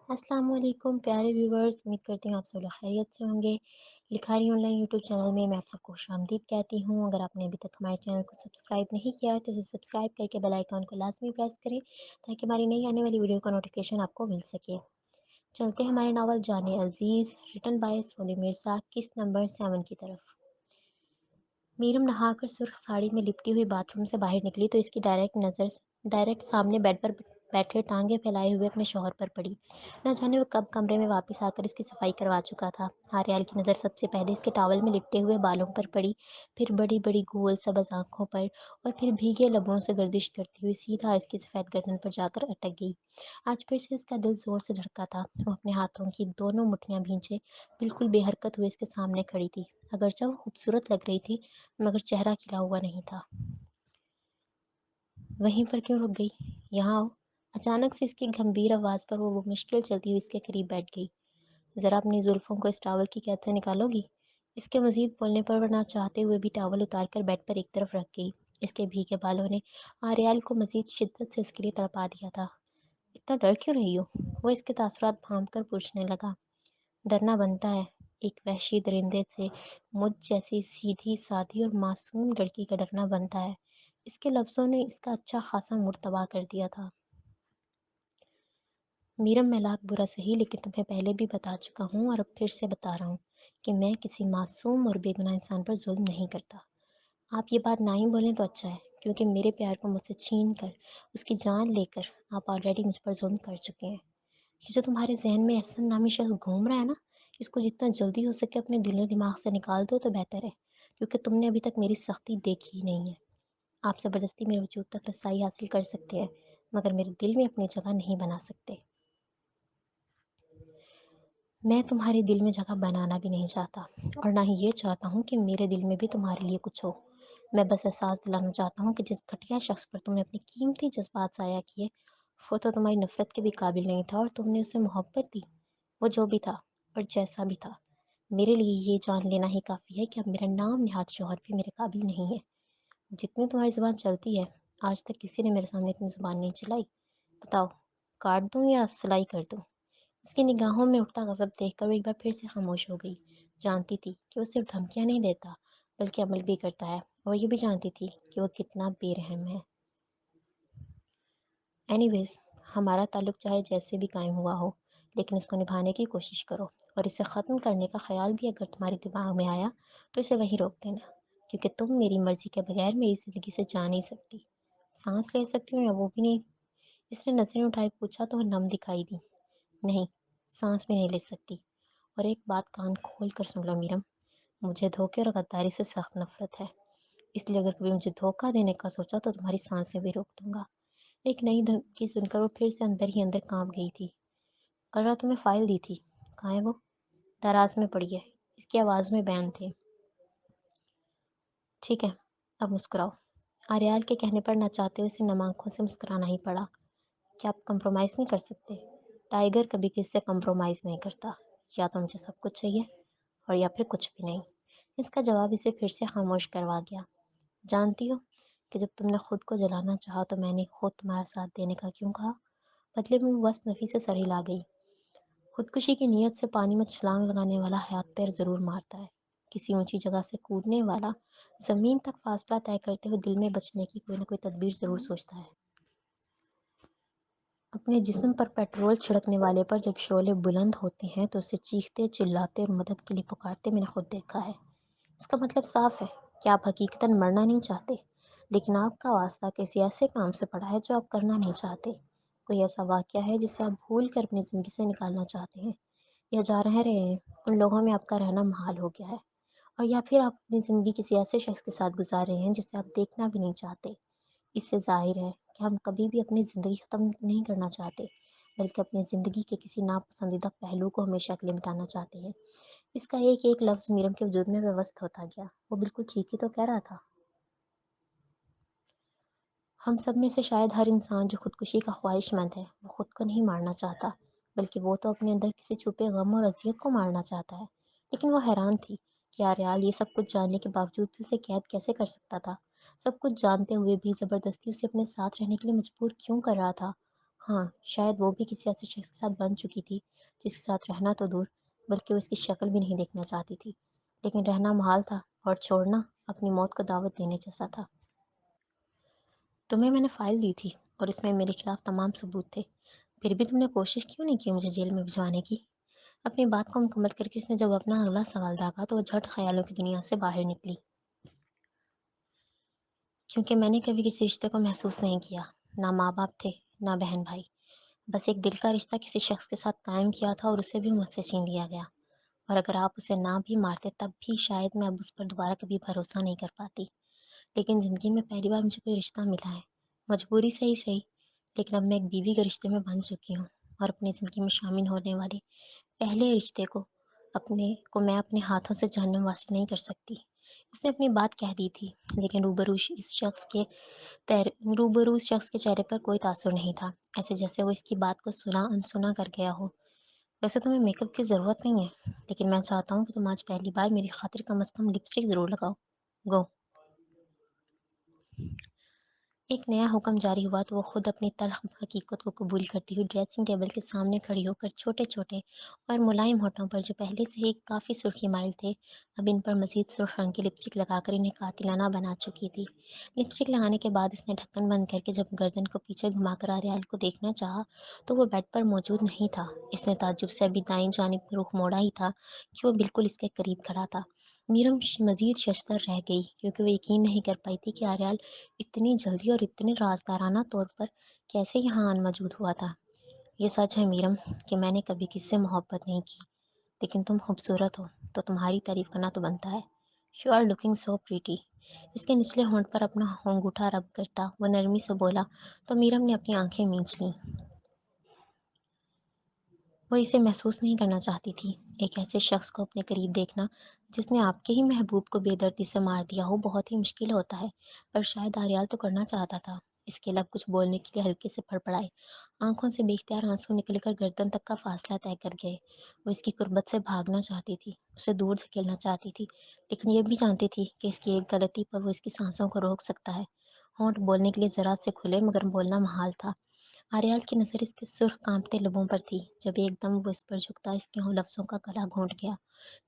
السلام علیکم پیارے ویورز، امید کرتی ہوں آپ سب لوگ خیریت سے ہوں گے۔ لکھاری آن لائن یوٹیوب چینل میں آپ سب کو خوش آمدید کہتی ہوں۔ اگر آپ نے ابھی تک ہمارے چینل کو سبسکرائب نہیں کیا ہے تو اسے سبسکرائب کر کے بیل آئیکن کو لازمی پریس کریں تاکہ ہماری نئی آنے والی ویڈیو کا نوٹیفیکیشن آپ کو مل سکے۔ چلتے ہیں ہمارے novel Jaan Aziz written by Soni Mirza قسط نمبر 7 کی طرف۔ میرم نہا کر سرخ ساڑی میں لپٹی ہوئی باتھ روم سے باہر نکلی تو اس کی ڈائریکٹ سامنے بیڈ پر بیٹھے ٹانگیں پھیلائے ہوئے اپنے شوہر پر پڑی۔ نہ جانے وہ کب کمرے میں واپس آ کر اس کی صفائی کروا چکا تھا۔ آریال کی نظر سب سے پہلے اس کے ٹاول میں لپٹے ہوئے بالوں پر پڑی، پھر بڑی بڑی گول سبز آنکھوں پر، اور پھر بھیگے لبوں سے گردش کرتی ہوئی سیدھا اس کی سفید گردن پر جا کر اٹک گئی۔ آج پھر سے اس کا دل زور سے دھڑکا تھا۔ وہ اپنے ہاتھوں کی دونوں مٹھیاں بھینچے بالکل بے حرکت ہوئے اس کے سامنے کھڑی تھی۔ اگرچہ وہ خوبصورت لگ رہی تھی مگر چہرہ کھلا ہوا نہیں تھا۔ وہیں پر کیوں رک گئی؟ یہاں آؤ۔ اچانک سے اس کی گھمبیر آواز پر وہ مشکل چلتی ہوئی اس کے قریب بیٹھ گئی۔ ذرا اپنی زلفوں کو اس ٹاول کی قید سے نکالو گی؟ اس کے مزید بولنے پر وہ نہ چاہتے ہوئے بھی ٹاول اتار کر بیڈ پر ایک طرف رکھ گئی۔ اس کے بھیگے بالوں نے آریال کو مزید شدت سے اس کے لیے تڑپا دیا تھا۔ اتنا ڈر کیوں رہی ہو؟ وہ اس کے تاثرات بھانپ کر پوچھنے لگا۔ ڈرنا بنتا ہے، ایک وحشی درندے سے مجھ جیسی سیدھی سادھی اور معصوم لڑکی کا ڈرنا بنتا ہے۔ اس کے لفظوں نے اس کا اچھا خاصا موڈ تباہ کر دیا تھا۔ میرم میں لاکھ برا سہی لیکن تمہیں پہلے بھی بتا چکا ہوں اور اب پھر سے بتا رہا ہوں کہ میں کسی معصوم اور بے گناہ انسان پر ظلم نہیں کرتا۔ آپ یہ بات نہ ہی بولیں تو اچھا ہے، کیونکہ میرے پیار کو مجھ سے چھین کر اس کی جان لے کر آپ آلریڈی مجھ پر ظلم کر چکے ہیں۔ یہ جو تمہارے ذہن میں احسن نامی شخص گھوم رہا ہے نا، اس کو جتنا جلدی ہو سکے اپنے دل و دماغ سے نکال دو تو بہتر ہے، کیونکہ تم نے ابھی تک میری سختی دیکھی ہی نہیں ہے۔ آپ زبردستی میرے وجود تک رسائی حاصل کر سکتے ہیں مگر میرے دل میں اپنی جگہ نہیں بنا سکتے۔ میں تمہارے دل میں جگہ بنانا بھی نہیں چاہتا اور نہ ہی یہ چاہتا ہوں کہ میرے دل میں بھی تمہارے لیے کچھ ہو۔ میں بس احساس دلانا چاہتا ہوں کہ جس گھٹیا شخص پر تم نے اپنی قیمتی جذبات ضائع کیے وہ تو تمہاری نفرت کے بھی قابل نہیں تھا، اور تم نے اسے محبت دی۔ وہ جو بھی تھا اور جیسا بھی تھا، میرے لیے یہ جان لینا ہی کافی ہے کہ اب میرا نام نہاد شوہر بھی میرے قابل نہیں ہے۔ جتنی تمہاری زبان چلتی ہے، آج تک کسی نے میرے سامنے اتنی زبان نہیں چلائی۔ بتاؤ، کاٹ دوں یا سلائی کر دوں؟ اس کی نگاہوں میں اٹھتا غضب دیکھ کر وہ ایک بار پھر سے خاموش ہو گئی۔ جانتی تھی کہ وہ صرف دھمکیاں نہیں دیتا بلکہ عمل بھی کرتا ہے۔ وہ یہ بھی جانتی تھی کہ وہ کتنا بے رحم ہے۔ اینی ویز، ہمارا تعلق چاہے جیسے بھی قائم ہوا ہو لیکن اس کو نبھانے کی کوشش کرو، اور اسے ختم کرنے کا خیال بھی اگر تمہارے دماغ میں آیا تو اسے وہیں روک دینا، کیونکہ تم میری مرضی کے بغیر میری زندگی سے جا نہیں سکتی۔ سانس لے سکتی ہوں یا وہ بھی نہیں؟ اس نے نظریں اٹھائے پوچھا تو وہ نم دکھائی دی۔ نہیں، سانس بھی نہیں لے سکتی۔ اور ایک بات کان کھول کر سن لو میرم، مجھے دھوکے اور غداری سے سخت نفرت ہے، اس لیے اگر کبھی مجھے دھوکہ دینے کا سوچا تو تمہاری سانسیں بھی روک دوں گا۔ ایک نئی دھمکی سن کر وہ پھر سے اندر ہی اندر کانپ گئی تھی۔ کل رات تمہیں فائل دی تھی، کہاں ہے وہ؟ دراز میں پڑی ہے، اس کی آواز میں بیان تھے۔ ٹھیک ہے، اب مسکراؤ۔ آریال کے کہنے پر نہ چاہتے ہوئے اسے نم آنکھوں سے مسکرانا ہی پڑا۔ کیا آپ کمپرومائز نہیں کر سکتے؟ ٹائیگر کبھی کسی سے کمپرومائز نہیں کرتا، یا تو مجھے سب کچھ چاہیے اور یا پھر کچھ بھی نہیں۔ اس کا جواب اسے پھر سے خاموش کروا گیا۔ جانتی ہو کہ جب تم نے خود کو جلانا چاہا تو میں نے خود تمہارا ساتھ دینے کا کیوں کہا؟ بدلے میں وہ بس نفی سے سر ہلا گئی۔ خودکشی کی نیت سے پانی میں چھلانگ لگانے والا حیات پیر ضرور مارتا ہے، کسی اونچی جگہ سے کودنے والا زمین تک فاصلہ طے کرتے ہوئے دل میں بچنے کی کوئی نہ کوئی تدبیر ضرور سوچتا ہے۔ اپنے جسم پر پیٹرول چھڑکنے والے پر جب شعلے بلند ہوتے ہیں تو اسے چیختے چلاتے اور مدد کے لیے پکارتے میں نے خود دیکھا ہے۔ اس کا مطلب صاف ہے کہ آپ حقیقتاً مرنا نہیں چاہتے، لیکن آپ کا واسطہ کسی ایسے کام سے پڑا ہے جو آپ کرنا نہیں چاہتے۔ کوئی ایسا واقعہ ہے جسے آپ بھول کر اپنی زندگی سے نکالنا چاہتے ہیں، یا جا رہے ہیں ان لوگوں میں آپ کا رہنا محال ہو گیا ہے، اور یا پھر آپ اپنی زندگی کسی ایسے شخص کے ساتھ گزار رہے ہیں جسے آپ دیکھنا بھی نہیں چاہتے۔ اس سے ظاہر ہے کہ ہم کبھی بھی اپنی زندگی ختم نہیں کرنا چاہتے بلکہ اپنی زندگی کے کسی ناپسندیدہ پہلو کو ہمیشہ کے لیے مٹانا چاہتے ہیں۔ اس کا ایک ایک لفظ میرم کے وجود میں ویوست ہوتا گیا۔ وہ بالکل ٹھیک ہی تو کہہ رہا تھا۔ ہم سب میں سے شاید ہر انسان جو خودکشی کا خواہش مند ہے وہ خود کو نہیں مارنا چاہتا، بلکہ وہ تو اپنے اندر کسی چھپے غم اور اذیت کو مارنا چاہتا ہے۔ لیکن وہ حیران تھی کہ آریال یہ سب کچھ جاننے کے باوجود بھی اسے قید کیسے کر سکتا تھا، سب کچھ جانتے ہوئے بھی زبردستی اسے اپنے ساتھ رہنے کے لیے مجبور کیوں کر رہا تھا۔ ہاں، شاید وہ بھی کسی ایسے شخص کے ساتھ بن چکی تھی جس کے ساتھ رہنا تو دور، بلکہ وہ اس کی شکل بھی نہیں دیکھنا چاہتی تھی، لیکن رہنا محال تھا اور چھوڑنا اپنی موت کو دعوت دینے جیسا تھا۔ تمہیں میں نے فائل دی تھی اور اس میں میرے خلاف تمام ثبوت تھے، پھر بھی تم نے کوشش کیوں نہیں کی مجھے جیل میں بھجوانے کی؟ اپنی بات کو مکمل کر کے اس نے جب اپنا اگلا سوال داغا تو وہ جھٹ خیالوں کی دنیا سے باہر نکلی۔ کیونکہ میں نے کبھی کسی رشتے کو محسوس نہیں کیا، نہ ماں باپ تھے، نہ بہن بھائی، بس ایک دل کا رشتہ کسی شخص کے ساتھ قائم کیا تھا اور اسے بھی مجھ سے چھین لیا گیا، اور اگر آپ اسے نہ بھی مارتے تب بھی شاید میں اب اس پر دوبارہ کبھی بھروسہ نہیں کر پاتی۔ لیکن زندگی میں پہلی بار مجھے کوئی رشتہ ملا ہے، مجبوری سے ہی صحیح، لیکن اب میں ایک بیوی کے رشتے میں بن چکی ہوں، اور اپنی زندگی میں شامل ہونے والے پہلے رشتے کو میں اپنے ہاتھوں سے جہنم واصل نہیں کر سکتی۔ اس نے اپنی بات کہہ دی تھی، لیکن روبرو اس شخص کے چہرے پر کوئی تاثر نہیں تھا، ایسے جیسے وہ اس کی بات کو سنا انسنا کر گیا ہو۔ ویسے تمہیں میک اپ کی ضرورت نہیں ہے، لیکن میں چاہتا ہوں کہ تم آج پہلی بار میری خاطر کم از کم لپسٹک ضرور لگاؤ۔ گو۔ ایک نیا حکم جاری ہوا تو وہ خود اپنی تلخ حقیقت کو قبول کرتی ہوئی ڈریسنگ ٹیبل کے سامنے کھڑی ہو کر چھوٹے چھوٹے اور ملائم ہونٹوں پر جو پہلے سے ہی کافی سرخی مائل تھے، اب ان پر مزید سرخ رنگ کی لپسٹک لگا کر انہیں قاتلانہ بنا چکی تھی۔ لپسٹک لگانے کے بعد اس نے ڈھکن بند کر کے جب گردن کو پیچھے گھما کر آریال کو دیکھنا چاہا تو وہ بیڈ پر موجود نہیں تھا۔ اس نے تعجب سے ابھی دائیں جانب رخ موڑا ہی تھا کہ وہ بالکل اس کے قریب کھڑا تھا۔ میرم مزید ششدر رہ گئی کیونکہ وہ یقین نہیں کر پائی تھی کہ آریال اتنی جلدی اور اتنے رازدارانہ طور پر کیسے یہاں آن موجود ہوا تھا۔ یہ سچ ہے میرم کہ میں نے کبھی کسی سے محبت نہیں کی، لیکن تم خوبصورت ہو تو تمہاری تعریف کرنا تو بنتا ہے۔ You are looking so pretty. اس کے نچلے ہونٹ پر اپنا انگوٹھا رب کرتا وہ نرمی سے بولا تو میرم نے اپنی آنکھیں مینچ لیں۔ وہ اسے محسوس نہیں کرنا چاہتی تھی۔ ایک ایسے شخص کو اپنے قریب دیکھنا جس نے آپ کے ہی محبوب کو بے دردی سے مار دیا ہو بہت ہی مشکل ہوتا ہے، پر شاید آریال تو کرنا چاہتا تھا۔ اس کے لب کچھ بولنے کے لیے ہلکے سے پھڑپڑائے، آنکھوں سے بے اختیار آنسو نکل کر گردن تک کا فاصلہ طے کر گئے۔ وہ اس کی قربت سے بھاگنا چاہتی تھی، اسے دور دھکیلنا چاہتی تھی، لیکن یہ بھی جانتی تھی کہ اس کی ایک غلطی پر وہ اس کی سانسوں کو روک سکتا ہے۔ ہونٹ بولنے کے لیے ذرا سے کھلے مگر بولنا محال تھا۔ آریال کی نظر اس کے سرخ کانپتے لبوں پر تھی جب ایک دم وہ اس پر جھکتا اس کے لفظوں کا گلا گھونٹ گیا۔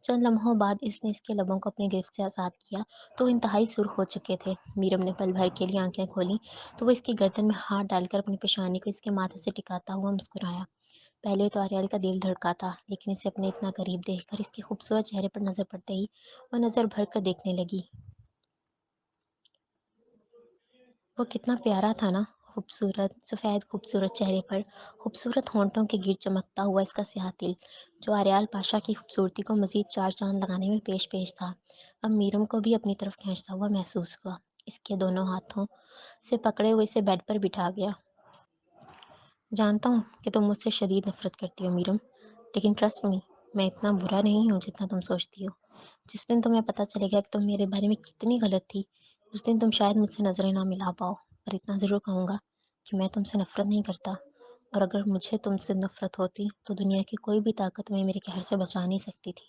چند لمحوں بعد اس نے اس کے لبوں کو اپنی گرفت سے آزاد کیا تو وہ انتہائی سرخ ہو چکے تھے۔ میرم نے پل بھر کے لیے آنکھیں کھولیں تو وہ اس کی گردن میں ہاتھ ڈال کر اپنی پیشانی کو اس کے ماتھے سے ٹکاتا ہوا مسکرایا۔ پہلے تو آریال کا دل دھڑکا تھا، لیکن اسے اپنے اتنا قریب دیکھ کر اس کے خوبصورت چہرے پر نظر پڑتے ہی وہ نظر بھر کر دیکھنے لگی۔ وہ کتنا پیارا تھا نا، خوبصورت سفید خوبصورت چہرے پر خوبصورت ہونٹوں کے گرد چمکتا ہوا اس کا سیاہ دل جو آریال پاشا کی خوبصورتی کو مزید چار چاند لگانے میں پیش پیش تھا، اب میرم کو بھی اپنی طرف کھینچتا ہوا محسوس ہوا۔ اس کے دونوں ہاتھوں سے پکڑے ہوئے اسے بیڈ پر بٹھا گیا۔ جانتا ہوں کہ تم مجھ سے شدید نفرت کرتی ہو میرم، لیکن ٹرسٹ می، میں اتنا برا نہیں ہوں جتنا تم سوچتی ہو۔ جس دن تمہیں پتہ چلے گا کہ تم میرے بارے میں کتنی غلط تھی، اس دن تم شاید مجھ سے نظریں نہ ملا پاؤ، پر اتنا ضرور کہوں گا کہ میں تم سے نفرت نہیں کرتا، اور اگر مجھے تم سے نفرت ہوتی تو دنیا کی کوئی بھی طاقت تمہیں میرے قہر سے بچا نہیں سکتی تھی۔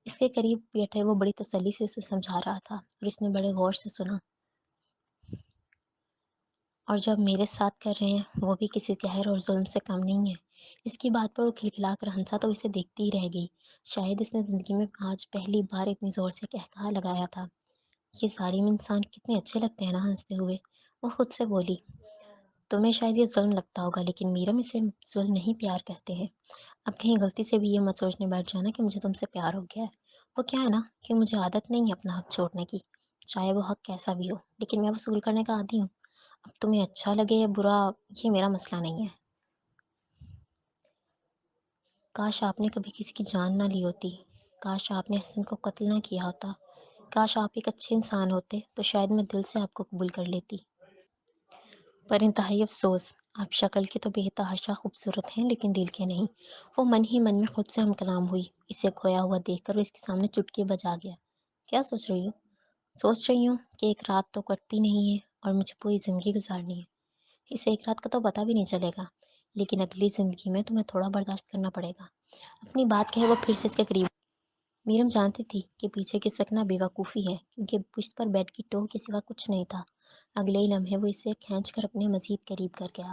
اس کے قریب بیٹھے وہ بڑی تسلی سے اسے سمجھا رہا تھا اور اس نے بڑے غور سے سنا۔ اور جو اب میرے ساتھ کر رہے ہیں وہ بھی کسی قہر اور ظلم سے کم نہیں ہے۔ اس کی بات پر وہ کھلکھلا کر ہنسا تو اسے دیکھتی ہی رہ گئی۔ شاید اس نے زندگی میں آج پہلی بار اتنی زور سے قہقہا لگایا تھا۔ یہ ظالم انسان کتنے اچھے لگتے ہیں نا ہنستے ہوئے، وہ خود سے بولی۔ تمہیں شاید یہ ظلم لگتا ہوگا، لیکن میرم اسے ظلم نہیں پیار کہتے ہیں۔ اب کہیں غلطی سے بھی یہ مت سوچنے بیٹھ جانا کہ مجھے تم سے پیار ہو گیا ہے۔ وہ کیا ہے نا کہ مجھے عادت نہیں ہے اپنا حق چھوڑنے کی، چاہے وہ حق کیسا بھی ہو، لیکن میں وصول کرنے کا عادی ہوں۔ اب تمہیں اچھا لگے یا برا، یہ میرا مسئلہ نہیں ہے۔ کاش آپ نے کبھی کسی کی جان نہ لی ہوتی، کاش آپ نے حسن کو قتل نہ کیا ہوتا، کاش آپ ایک اچھے انسان ہوتے تو شاید میں دل سے آپ کو قبول کر لیتی۔ پر انتہائی افسوس، آپ شکل کے تو بے تحاشا خوبصورت ہیں لیکن دل کے نہیں۔ وہ من ہی من میں خود سے ہم کلام ہوئی، اسے کھویا ہوا دیکھ کر وہ اس کے سامنے چٹکی بجا گیا۔ کیا سوچ رہی ہو؟ سوچ رہی ہوں کہ ایک رات تو کٹتی نہیں ہے اور مجھے پوری زندگی گزارنی ہے۔ اس ایک رات کا تو پتہ بھی نہیں چلے گا، لیکن اگلی زندگی میں تمہیں تھوڑا برداشت کرنا پڑے گا۔ اپنی بات کہے وہ پھر سے اس کے قریب۔ میرم جانتی تھی کہ پیچھے کی سکنا بے وقوفی ہے کیونکہ پشت پر بیڈ کی ٹوہ کے سوا کچھ نہیں تھا۔ اگلے ہی لمحے وہ اسے کھینچ کر اپنے مزید قریب کر گیا۔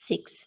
6।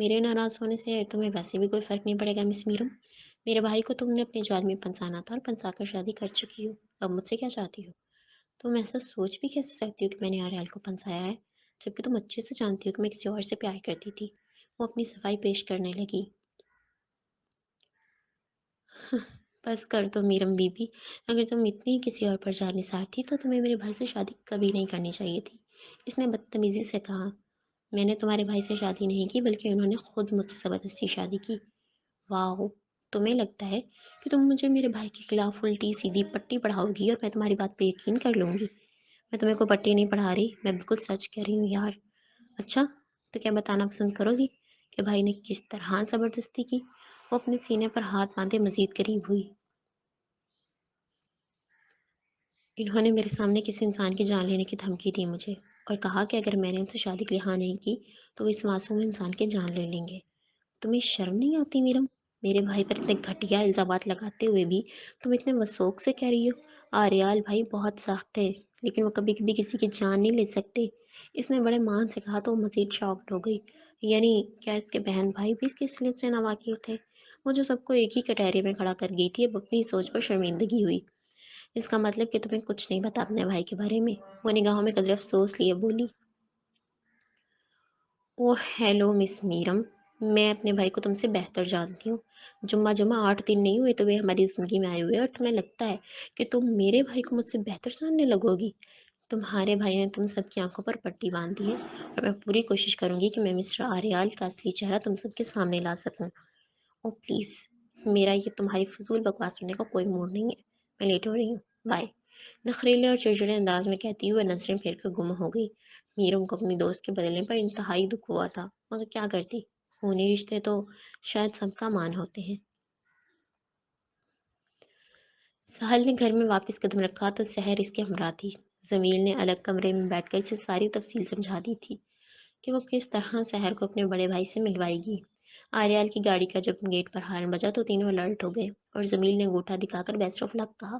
میرے ناراض ہونے سے تمہیں ویسے بھی کوئی فرق نہیں پڑے گا مس میرم۔ میرے بھائی کو تم نے اپنے جال میں پھنسانا تھا اور پھنسا کر شادی کر چکی ہو، اب مجھ سے کیا چاہتی ہو؟ تم ایسا سوچ بھی کیسے سکتی ہو کہ میں نے آریال کو پھنسایا ہے، جبکہ تم اچھے سے جانتی ہو کہ میں کسی اور سے پیار کرتی تھی۔ وہ اپنی صفائی پیش کرنے لگی۔ بس کر دو میرم بی بی، اگر تم اتنی کسی اور پر جان نثار تھی تو تمہیں میرے بھائی سے شادی کبھی نہیں کرنی چاہیے تھی، اس نے بدتمیزی سے کہا۔ میں نے تمہارے بھائی سے شادی نہیں کی بلکہ انہوں نے خود مجھ سے زبردستی شادی کی۔ واہ، تمہیں لگتا ہے کہ تم مجھے میرے بھائی کے خلاف الٹی سیدھی پٹی پڑھاؤ گی اور میں تمہاری بات پہ یقین کر لوں گی؟ میں تمہیں کوئی پٹی نہیں پڑھا رہی، میں بالکل سچ کہہ رہی ہوں یار۔ اچھا، تو کیا بتانا پسند کرو گی کہ بھائی نے کس طرح زبردستی کی؟ وہ اپنے سینے پر ہاتھ باندھے مزید قریب ہوئی۔ انہوں نے میرے سامنے کسی انسان کی جان لینے کی دھمکی دی مجھے، اور کہا کہ اگر میں نے ان سے شادی کے لیے ہاں نہیں کی تو وہ اس معصوم انسان کی جان لے لیں گے۔ تمہیں شرم نہیں آتی میرم؟ میرے بھائی پر اتنے گھٹیا الزامات لگاتے ہوئے بھی تم اتنے وثوق سے کہہ رہی ہو آریال بھائی بہت سخت ہے، لیکن وہ کبھی کبھی کسی کی جان نہیں لے سکتے۔ اس نے بڑے مان سے کہا تو وہ مزید شاکڈ ہو گئی۔ یعنی کیا اس کے بہن بھائی بھی اس کے سلسلے سے ناواقف تھے؟ وہ جو سب کو ایک ہی کٹہرے میں کھڑا کر گئی تھی، اب اپنی سوچ پر شرمندگی ہوئی۔ اس کا مطلب کہ تمہیں کچھ نہیں پتا اپنے بھائی کے بارے میں؟ وہ نگاہوں میں قدر افسوس لیے بولی۔ اوہ ہیلو مس میرم، میں اپنے بھائی کو تم سے بہتر جانتی ہوں۔ جمعہ جمعہ 8 دن نہیں ہوئے تو وہ ہماری زندگی میں آئے ہوئے، اور تمہیں لگتا ہے کہ تم میرے بھائی کو مجھ سے بہتر جاننے لگو گی؟ تمہارے بھائی نے تم سب کی آنکھوں پر پٹی باندھی ہے، اور میں پوری کوشش کروں گی کہ میں مسٹر آریال کا اصلی چہرہ تم سب کے سامنے لا سکوں۔ او پلیز، میرا یہ تمہاری فضول بکواس سننے کا کوئی موڈ نہیں ہے، میں لیٹ ہو رہی ہوں، بائے۔ نخریلے اور چڑچڑے انداز میں کہتی ہوئے نظریں پھیر کر گم ہو گئی۔ میرم کو اپنی دوست کے بدلنے پر انتہائی دکھ ہوا تھا، مگر کیا کرتی، خونی رشتے تو شاید سب کا مان ہوتے ہیں۔ ساحل نے گھر میں واپس قدم رکھا تو سحر اس کے ہمراہ تھی۔ زمیل نے الگ کمرے میں بیٹھ کر اسے ساری تفصیل سمجھا دی تھی کہ وہ کس طرح سحر کو اپنے بڑے بھائی سے ملوائے گی۔ آریال کی گاڑی کا جب گیٹ پر ہارن بجا تو تینوں الرٹ ہو گئے، اور زمیل نے انگوٹھا دکھا کر بیسٹ آف لک کہا۔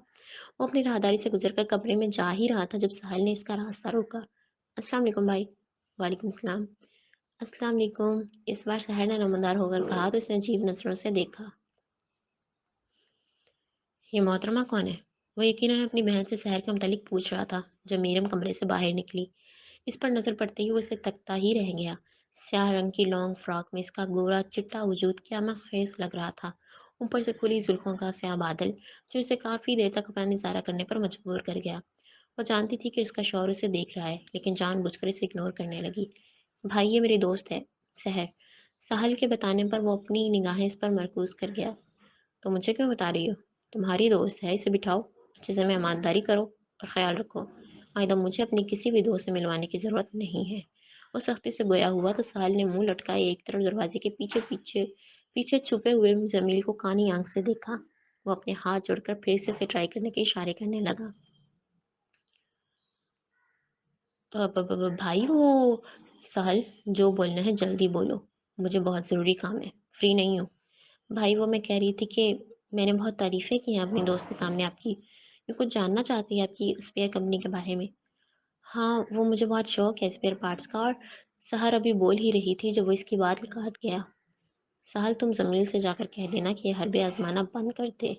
وہ اپنی راہداری سے گزر کر کمرے میں جا ہی رہا تھا جب ساحل نے اس کا راستہ روکا۔ السلام علیکم بھائی۔ وعلیکم السلام۔ السلام علیکم، اس بار سحر نے نمودار ہو کر کہا تو اس نے عجیب نظروں سے دیکھا۔ یہ محترمہ کون ہے؟ وہ یقیناً اپنی بہن سے سحر کے متعلق پوچھ رہا تھا جب میرم کمرے سے باہر نکلی۔ اس پر نظر پڑتے ہی وہ اسے تکتا ہی رہ گیا۔ سیاہ رنگ کی لانگ فراک میں اس کا گورا چٹا وجود قیامت خیز لگ رہا تھا، اوپر سے کھلی زلفوں کا سیاہ بادل جو اسے کافی دیر تک اپنا نظارہ کرنے پر مجبور کر گیا۔ وہ جانتی تھی کہ اس کا شوہر اسے دیکھ رہا ہے، لیکن جان بوجھ کر اسے اگنور کرنے لگی۔ بھائی، یہ میری دوست ہے سحر۔ ساحل کے بتانے پر وہ اپنی نگاہیں اس پر مرکوز کر گیا۔ تو مجھے کیوں بتا رہی ہو؟ تمہاری دوست ہے، اسے بٹھاؤ، اچھے سے مہمانداری کرو اور خیال رکھو۔ آئندہ مجھے اپنی کسی بھی دوست سے ملوانے کی ضرورت نہیں ہے۔ وہ سختی سے گویا ہوا تو ساحل نے منہ لٹکائے ایک طرف دروازے کے پیچھے پیچھے پیچھے چھپے ہوئے زمیل کو کانی آنکھ سے دیکھا۔ وہ اپنے ہاتھ جوڑ کر پھر سے ٹرائی کرنے کے اشارے کرنے لگا۔ بھائی وہ ساحل، جو بولنا ہے جلدی بولو، مجھے بہت ضروری کام ہے، فری نہیں ہوں۔ بھائی، وہ میں کہہ رہی تھی کہ میں نے بہت تعریفیں کی ہیں اپنی دوست کے سامنے آپ کی، یہ کچھ جاننا چاہتی ہے آپ کی اسپیئر کمپنی کے بارے میں۔ ہاں، وہ مجھے بہت شوق ہے اسپیئر پارٹس کا، اور سحر ابھی بول ہی رہی تھی جب وہ اس کی بات کاٹ گیا۔ ساحل، تم زمیل سے جا کر کہہ دینا کہ یہ حربے آزمانا بند کر دے،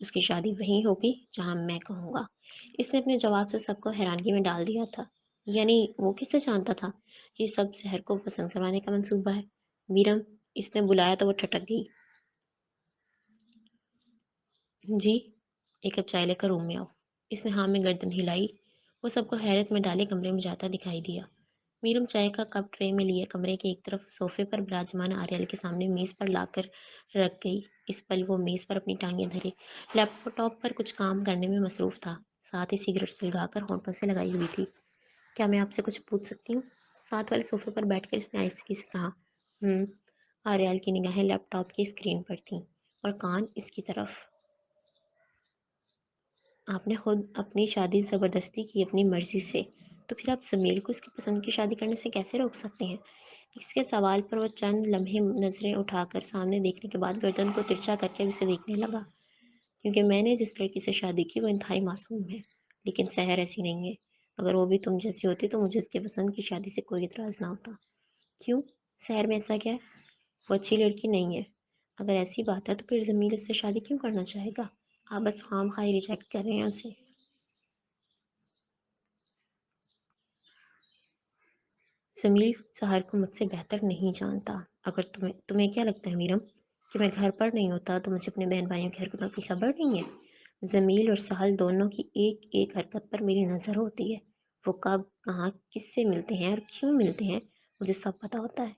اس کی شادی وہیں ہوگی جہاں میں کہوں گا۔ اس نے اپنے جواب سے سب کو حیرانگی میں ڈال دیا تھا۔ یعنی وہ کس سے جانتا تھا کہ سب شہر کو پسند کروانے کا منصوبہ ہے؟ بیرم، اس نے بلایا تو وہ ٹھٹک گئی۔ جی، ایک کپ چائے لے کر روم میں آؤ۔ اس نے ہاں میں گردن ہلائی۔ وہ سب کو حیرت میں ڈالے کمرے میں جاتا دکھائی دیا۔ میرم چائے کا کپ ٹرے میں لیے کمرے کے ایک طرف صوفے پر براجمان آریال کے سامنے میز پر لا کر رکھ گئی۔ اس پل وہ میز پر اپنی ٹانگیں دھرے لیپ ٹاپ پر کچھ کام کرنے میں مصروف تھا، ساتھ ہی سگریٹ سلگا کر ہونٹوں سے لگائی ہوئی تھی۔ کیا میں آپ سے کچھ پوچھ سکتی ہوں؟ ساتھ والے صوفے پر بیٹھ کر اس نے آہستگی سے کہا۔ ہوں۔ آریال کی نگاہیں لیپ ٹاپ کی اسکرین پر تھیں، اور کان اس کی طرف۔ آپ نے خود اپنی شادی زبردستی کی اپنی مرضی سے، تو پھر آپ زمیل کو اس کی پسند کی شادی کرنے سے کیسے روک سکتے ہیں؟ اس کے سوال پر وہ چند لمحے نظریں اٹھا کر سامنے دیکھنے کے بعد گردن کو ترچھا کر کے اسے دیکھنے لگا۔ کیونکہ میں نے جس لڑکی سے شادی کی وہ انتہائی معصوم ہے، لیکن سحر ایسی نہیں ہے۔ اگر وہ بھی تم جیسی ہوتی تو مجھے اس کے پسند کی شادی سے کوئی اعتراض نہ ہوتا۔ کیوں؟ سحر میں ایسا کیا ہے؟ وہ اچھی لڑکی نہیں ہے۔ اگر ایسی بات ہے تو پھر زمیل اس سے شادی کیوں کرنا چاہے گا؟ آپ بس خام خواہ ریجیکٹ کر رہے ہیں اسے۔ زمیل سحر کو مجھ سے بہتر نہیں جانتا۔ اگر تمہیں کیا لگتا ہے میرم کہ میں گھر پر نہیں ہوتا تو مجھے اپنے بہن بھائیوں کی حرکتوں کی خبر نہیں ہے؟ زمیل اور سہل دونوں کی ایک ایک حرکت پر میری نظر ہوتی ہے۔ وہ کب کہاں کس سے ملتے ہیں اور کیوں ملتے ہیں مجھے سب پتہ ہوتا ہے۔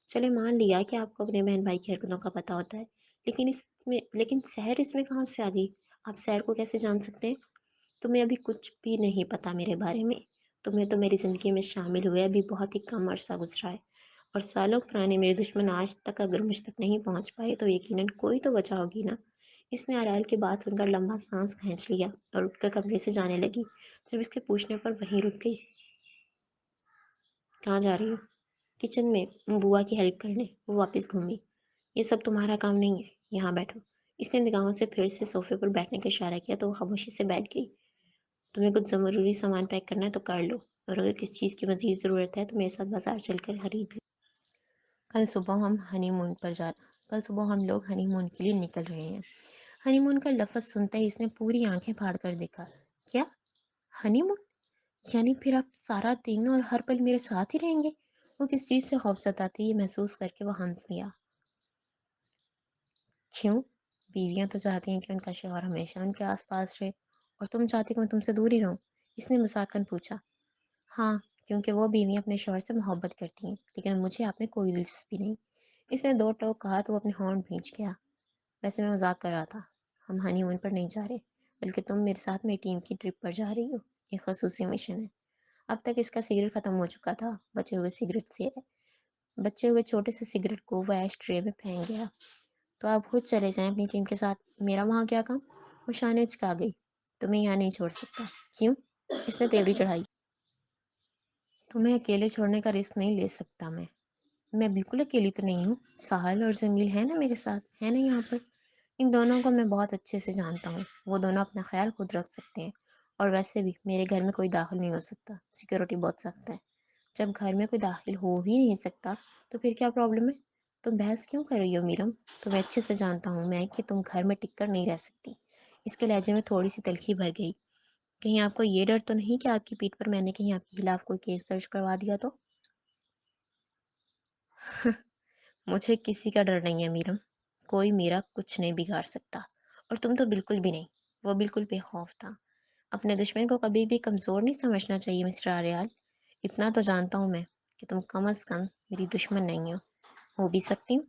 چلے مان لیا کہ آپ کو اپنے بہن بھائی کی حرکتوں کا پتہ ہوتا ہے، لیکن سحر اس میں کہاں سے آ گئی؟ آپ سحر کو کیسے جان سکتے ہیں؟ تمہیں ابھی کچھ بھی نہیں پتا میرے بارے میں۔ تمہیں تو میری زندگی میں شامل ہوئے ابھی بہت ہی کم عرصہ گزرا ہے، اور سالوں پرانے میرے دشمن آج تک اگر مجھ تک نہیں پہنچ پائے تو یقیناً کوئی تو وجہ ہوگی نا۔ اس نے آرال کی بات سن کر لمبا سانس کھینچ لیا اور اٹھ کر کمرے سے جانے لگی۔ جب اس کے پوچھنے پر وہیں رک گئی۔ کہاں جا رہی ہو؟ کچن میں بوا کی ہیلپ کرنے۔ وہ واپس گھومی۔ یہ سب تمہارا کام نہیں ہے، یہاں بیٹھو۔ اس نے نگاہوں سے پھر سے صوفے پر بیٹھنے کا اشارہ کیا تو وہ خاموشی سے بیٹھ گئی۔ تمہیں کچھ ضروری سامان پیک کرنا ہے تو کر لو، اور اگر کسی چیز کی مزید ضرورت ہے تو میرے ساتھ بازار چل کر خرید لو۔ کل صبح ہم ہنی مون پر جا کل صبح ہم لوگ ہنی مون کے لیے نکل رہے ہیں۔ ہنی مون کا لفظ سنتے ہی اس نے پوری آنکھیں پھاڑ کر دیکھا۔ کیا؟ ہنی مون؟ یعنی پھر آپ سارا دن اور ہر پل میرے ساتھ ہی رہیں گے؟ وہ کس چیز سے خوفزدہ تھی یہ محسوس کر کے وہ ہنس لیا۔ کیوں؟ بیویاں تو چاہتی ہیں کہ ان کا شوہر ہمیشہ ان کے آس پاس رہے، اور تم چاہتی کہ میں تم سے دور ہی رہوں؟ اس نے مذاقاً پوچھا۔ ہاں، کیونکہ وہ بیویاں اپنے شوہر سے محبت کرتی ہیں، لیکن مجھے آپ میں کوئی دلچسپی نہیں۔ اس نے دو ٹوک کہا تو وہ اپنے ہونٹ بھینچ گیا۔ ویسے میں مذاق کر رہا تھا، ہم ہنی مون پر نہیں جا رہے، بلکہ تم میرے ساتھ میری ٹیم کی ٹرپ پر جا رہی ہو۔ یہ خصوصی مشن ہے۔ اب تک اس کا سگریٹ ختم ہو چکا تھا، بچے ہوئے چھوٹے سے سگریٹ کو وہ ایش ٹرے میں پھینک گیا۔ تو آپ خود چلے جائیں اپنی ٹیم کے ساتھ، میرا وہاں کیا کام؟ وہ شانے چکا گئی۔ تمہیں یہاں نہیں چھوڑ سکتا۔ کیوں؟ اس نے تیوری چڑھائی۔ تمہیں اکیلے چھوڑنے کا رسک نہیں لے سکتا میں بالکل اکیلی تو نہیں ہوں، ساحل اور جمیل ہے نا میرے ساتھ، ہے نا یہاں پر۔ ان دونوں کو میں بہت اچھے سے جانتا ہوں، وہ دونوں اپنا خیال خود رکھ سکتے ہیں، اور ویسے بھی میرے گھر میں کوئی داخل نہیں ہو سکتا، سیکیورٹی بہت سخت ہے۔ جب گھر میں کوئی داخل ہو ہی نہیں سکتا تو پھر کیا پرابلم ہے؟ تم بحث کیوں کر رہی ہو میرم؟ تمہیں اچھے سے جانتا ہوں میں کہ تم گھر میں ٹک کر نہیں رہ سکتی۔ اس کے لہجے میں تھوڑی سی تلخی بھر گئی۔ کہیں آپ کو یہ ڈر تو نہیں کہ آپ کی پیٹھ پر میں نے کہیں آپ کے خلاف کوئی کیس درج کروا دیا تو؟ مجھے کسی کا ڈر نہیں ہے میرم، کوئی میرا کچھ نہیں بگاڑ سکتا، اور تم تو بالکل بھی نہیں۔ وہ بالکل بے خوف تھا۔ اپنے دشمن کو کبھی بھی کمزور نہیں سمجھنا چاہیے مسٹر آریال۔ اتنا تو جانتا ہوں میں کہ تم کم از کم میری دشمن نہیں ہو بھی سکتی ہوں؟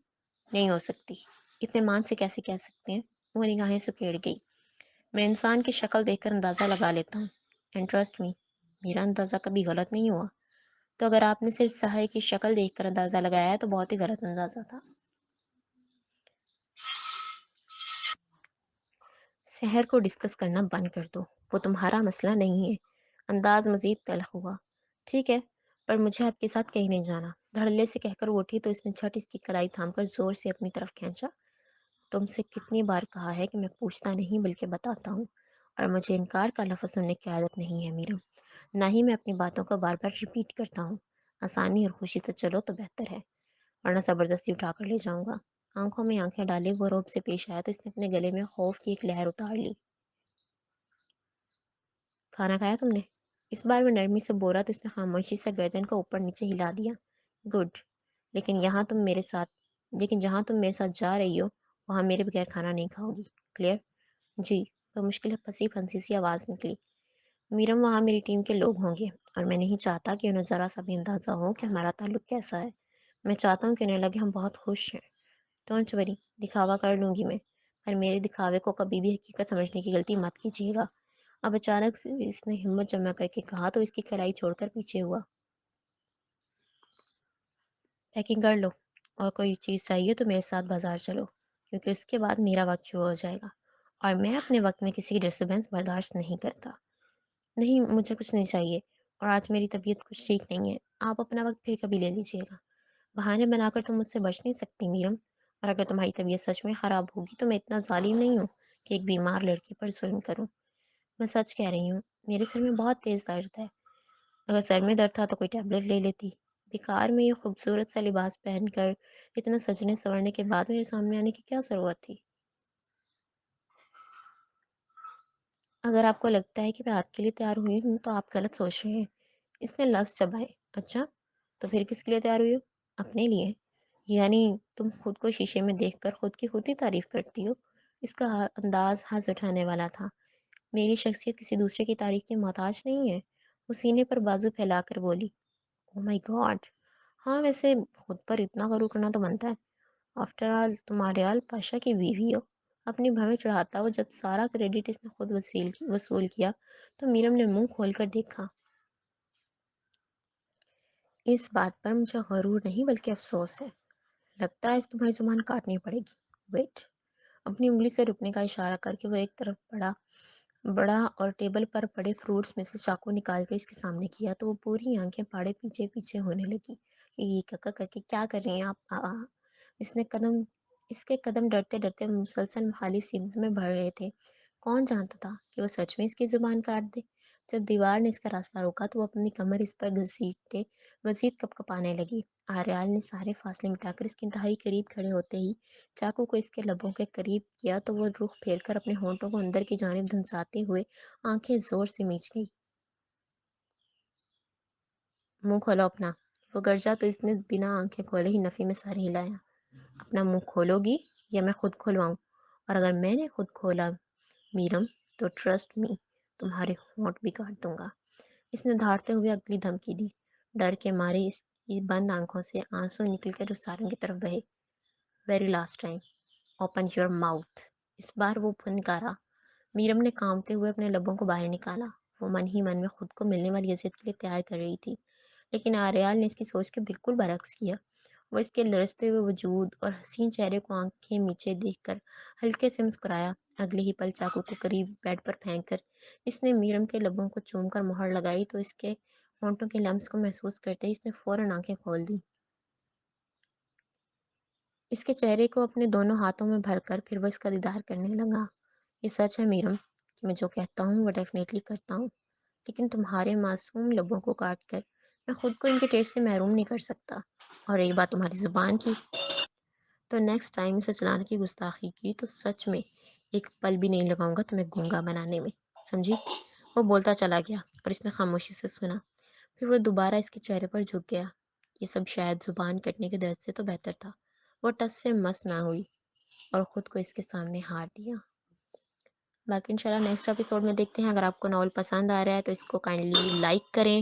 نہیں ہو سکتی۔ اتنے مان سے کیسے کہہ سکتے ہیں؟ وہ نگاہیں سکیڑ گئی۔ میں انسان کی شکل دیکھ کر اندازہ لگا لیتا ہوں، اینڈ ٹرسٹ می، میرا اندازہ کبھی غلط نہیں ہوا۔ تو اگر آپ نے صرف سہر کی شکل دیکھ کر اندازہ لگایا ہے تو بہت ہی غلط اندازہ تھا۔ سحر کو ڈسکس کرنا بند کر دو، وہ تمہارا مسئلہ نہیں ہے۔ انداز مزید تلخ ہوا۔ ٹھیک ہے، پر مجھے آپ کے ساتھ کہیں نہیں جانا۔ دھڑلے سے کہہ کر وہ اٹھی تو اس نے جھٹ اس کی کلائی تھام کر زور سے اپنی طرف کھینچا۔ تم سے کتنی بار کہا ہے کہ میں پوچھتا نہیں بلکہ بتاتا ہوں، اور مجھے انکار کا لفظ سننے کی عادت نہیں ہے میرم، نہ ہی میں اپنی باتوں کو بار بار ریپیٹ کرتا ہوں۔ آسانی اور خوشی سے چلو تو بہتر ہے، ورنہ زبردستی اٹھا کر لے جاؤں گا۔ آنکھوں میں آنکھیں ڈالے وہ روب سے پیش آیا تو اس نے اپنے گلے میں خوف کی ایک لہر اتار لی۔ کھانا کھایا تم نے؟ اس بار میں نرمی سے بولا تو اس نے خاموشی سے گردن کو اوپر نیچے ہلا دیا۔ گڈ، لیکن لیکن جہاں تم میرے ساتھ جا رہی ہو وہاں میرے بغیر کھانا نہیں کھاؤ گی، کلیئر؟ جی، وہ مشکل پھنسی پھنسی سی آواز نکلی۔ میرم، وہاں میری ٹیم کے لوگ ہوں گے، اور میں نہیں چاہتا کہ انہیں ذرا سا بھی اندازہ ہو کہ ہمارا تعلق کیسا ہے۔ میں چاہتا ہوں کہ انہیں لگے ہم بہت خوش ہیں۔ ڈونٹ وری، دکھاوا کر لوں گی میں، پر میرے دکھاوے کو کبھی بھی حقیقت سمجھنے کی غلطی مت کیجیے گا۔ اب اچانک سے اس نے ہمت جمع کر کے کہا تو اس کی کلائی چھوڑ کر پیچھے ہوا۔ پیکنگ کر لو، اور کوئی چیز چاہیے تو میرے ساتھ بازار چلو، کیونکہ اس کے بعد میرا وقت شروع ہو جائے گا، اور میں اپنے وقت میں کسی کی ڈسٹربنس برداشت نہیں کرتا۔ نہیں، مجھے کچھ نہیں چاہیے، اور آج میری طبیعت کچھ ٹھیک نہیں ہے، آپ اپنا وقت پھر کبھی لے لیجیے گا۔ بہانے بنا کر تم مجھ سے بچ نہیں سکتی میرم، اور اگر تمہاری طبیعت سچ میں خراب ہوگی تو میں اتنا ظالم نہیں ہوں کہ ایک بیمار لڑکی پر ظلم کروں۔ میں سچ کہہ رہی ہوں، میرے سر میں بہت تیز درد ہے۔ اگر سر میں درد تھا تو کوئی ٹیبلٹ لے لیتی، بیکار میں یہ خوبصورت سا لباس پہن کر اتنا سجنے سنورنے کے بعد میرے سامنے آنے کی کیا ضرورت تھی؟ اگر آپ کو لگتا ہے کہ میں آپ کے لیے تیار ہوئی ہوں تو آپ غلط سوچ رہے ہیں۔ اس نے لفظ چبائے۔ اچھا، تو پھر کس کے لیے تیار ہوئی ہو؟ اپنے لیے؟ یعنی تم خود کو شیشے میں دیکھ کر خود کی خود ہی تعریف کرتی ہو؟ اس کا انداز ہنس اٹھانے والا تھا۔ میری شخصیت کسی دوسرے کی تعریف کی محتاج نہیں ہے۔ وہ سینے پر بازو پھیلا کر بولی، او مائی گاڈ! ہاں ویسے خود پر اتنا غرور کرنا تو بنتا ہے۔ آفٹر آل تم آریال پاشا کی بیوی ہو۔ اپنی بھویں چڑھاتا ہوا جب سارا کریڈٹ اس نے خود وصول کیا تو میرم نے منہ کھول کر دیکھا۔ اس بات پر مجھے غرور نہیں بلکہ افسوس ہے۔ لگتا ہے تمہاری زبان کاٹنی پڑے گی۔ ویٹ! اپنی انگلی سے رکنے کا اشارہ کر کے وہ ایک طرف بڑا اور ٹیبل پر پڑے فروٹس میں سے چاقو نکال کر اس کے سامنے کیا تو وہ پوری آنکھیں پاڑے پیچھے پیچھے ہونے لگی۔ یہ ککا کر کے کیا کر رہی ہیں آپ؟ اس نے اس کے قدم ڈرتے ڈرتے مسلسل خالی سینے میں بڑھ رہے تھے۔ کون جانتا تھا کہ وہ سچ میں اس کی زبان کاٹ دے؟ جب دیوار نے اس کا راستہ روکا تو وہ اپنی کمر اس پر گھسیٹتے مزید کپکپانے لگی۔ آریال نے سارے فاصلے مٹا کر اس کے انتہائی قریب کھڑے ہوتے ہی چاقو کو اس کے لبوں کے قریب کیا تو وہ رخ پھیر کر اپنے ہونٹوں کو اندر کی جانب دھنساتے ہوئے آنکھیں زور سے میچ گئی۔ منہ کھولو اپنا۔ وہ گرجا تو اس نے بنا آنکھیں کھولے ہی نفی میں سر ہلایا۔ اپنا منہ کھولو گی یا میں خود کھلواؤں؟ اور اگر میں نے خود کھولا میرم تو ٹرسٹ می تمہارے ہونٹ بھی کاٹ دوں گا۔ اس نے دھاڑتے ہوئے اگلی دھمکی دی۔ ڈر کے مارے اس کی بند آنکھوں سے آنسو نکل کر اس سارن کی طرف بہے۔ Very last time open your mouth. اس بار وہ پھنکارا۔ میرم نے کانپتے ہوئے اپنے لبوں کو باہر نکالا۔ وہ من ہی من میں خود کو ملنے والی اذیت کے لیے تیار کر رہی تھی، لیکن آریال نے اس کی سوچ کے بالکل برعکس کیا۔ وہ اس کے لرزتے ہوئے وجود اور حسین چہرے کو آنکھیں میچے دیکھ کر ہلکے سے مسکرایا۔ اگلے ہی پل چاقو کو قریب بیڈ پر پھینک کر اس نے میرم کے لبوں کو چوم کر مہر لگائی تو اس کے ہونٹوں کے لمس کو محسوس کرتے ہی اس نے فوراً آنکھیں کھول دی۔ اس کے چہرے کو اپنے دونوں ہاتھوں میں بھر کر پھر وہ اس کا دیدار کرنے لگا۔ یہ سچ ہے میرم کہ میں جو کہتا ہوں وہ ڈیفینیٹلی کرتا ہوں، لیکن تمہارے معصوم لبوں کو کاٹ کر میں خود کو ان کے ٹیسٹ سے محروم نہیں کر سکتا۔ اور رہی بات تمہاری زبان کی، تو نیکسٹ ٹائم اسے چلانے کی گستاخی کی تو سچ میں ایک پل بھی نہیں لگاؤں گا تمہیں گونگا بنانے میں، سمجھی؟ وہ بولتا چلا گیا اور اس نے خاموشی سے سنا۔ پھر وہ دوبارہ اس کے چہرے پر جھک گیا۔ یہ سب شاید زبان کٹنے کے درد سے تو بہتر تھا۔ وہ ٹس سے مس نہ ہوئی اور خود کو اس کے سامنے ہار دیا۔ باقی انشاءاللہ نیکسٹ ایپیسوڈ میں دیکھتے ہیں۔ اگر آپ کو ناول پسند آ رہا ہے تو اس کو کائنڈلی لائک کریں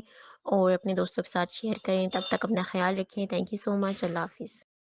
اور اپنے دوستوں کے ساتھ شیئر کریں۔ تب تک اپنا خیال رکھیں۔ تھینک یو سو مچ۔ اللہ حافظ۔